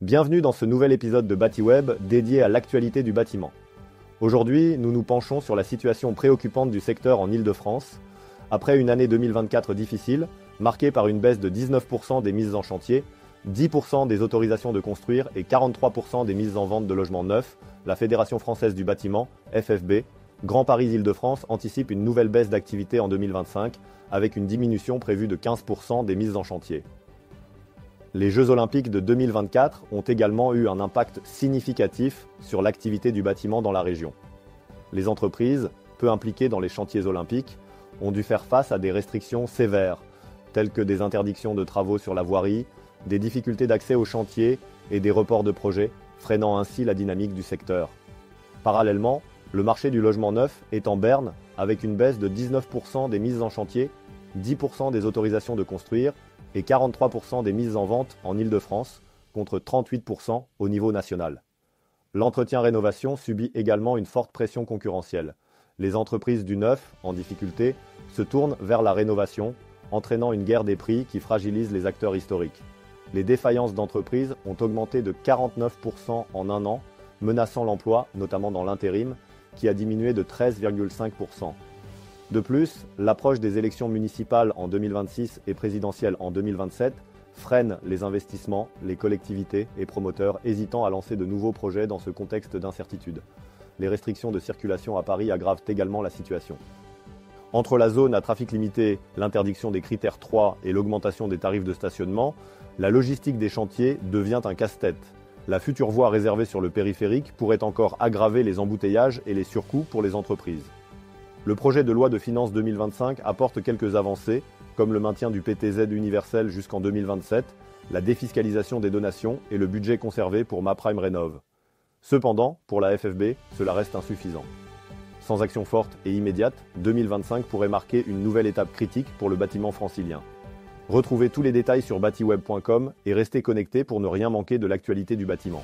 Bienvenue dans ce nouvel épisode de BatiWeb dédié à l'actualité du bâtiment. Aujourd'hui, nous nous penchons sur la situation préoccupante du secteur en Île-de-France. Après une année 2024 difficile, marquée par une baisse de 19% des mises en chantier, 10% des autorisations de construire et 43% des mises en vente de logements neufs, la Fédération française du bâtiment, FFB, Grand Paris Île-de-France anticipe une nouvelle baisse d'activité en 2025 avec une diminution prévue de 15% des mises en chantier. Les Jeux Olympiques de 2024 ont également eu un impact significatif sur l'activité du bâtiment dans la région. Les entreprises, peu impliquées dans les chantiers olympiques, ont dû faire face à des restrictions sévères, telles que des interdictions de travaux sur la voirie, des difficultés d'accès aux chantiers et des reports de projets, freinant ainsi la dynamique du secteur. Parallèlement, le marché du logement neuf est en berne avec une baisse de 19% des mises en chantier, 10% des autorisations de construire et 43% des mises en vente en Île-de-France, contre 38% au niveau national. L'entretien-rénovation subit également une forte pression concurrentielle. Les entreprises du neuf, en difficulté, se tournent vers la rénovation, entraînant une guerre des prix qui fragilise les acteurs historiques. Les défaillances d'entreprises ont augmenté de 49% en un an, menaçant l'emploi, notamment dans l'intérim, qui a diminué de 13,5%. De plus, l'approche des élections municipales en 2026 et présidentielles en 2027 freine les investissements, les collectivités et promoteurs hésitant à lancer de nouveaux projets dans ce contexte d'incertitude. Les restrictions de circulation à Paris aggravent également la situation. Entre la zone à trafic limité, l'interdiction des critères 3 et l'augmentation des tarifs de stationnement, la logistique des chantiers devient un casse-tête. La future voie réservée sur le périphérique pourrait encore aggraver les embouteillages et les surcoûts pour les entreprises. Le projet de loi de finances 2025 apporte quelques avancées, comme le maintien du PTZ universel jusqu'en 2027, la défiscalisation des donations et le budget conservé pour MaPrimeRénov'. Cependant, pour la FFB, cela reste insuffisant. Sans action forte et immédiate, 2025 pourrait marquer une nouvelle étape critique pour le bâtiment francilien. Retrouvez tous les détails sur batiweb.com et restez connectés pour ne rien manquer de l'actualité du bâtiment.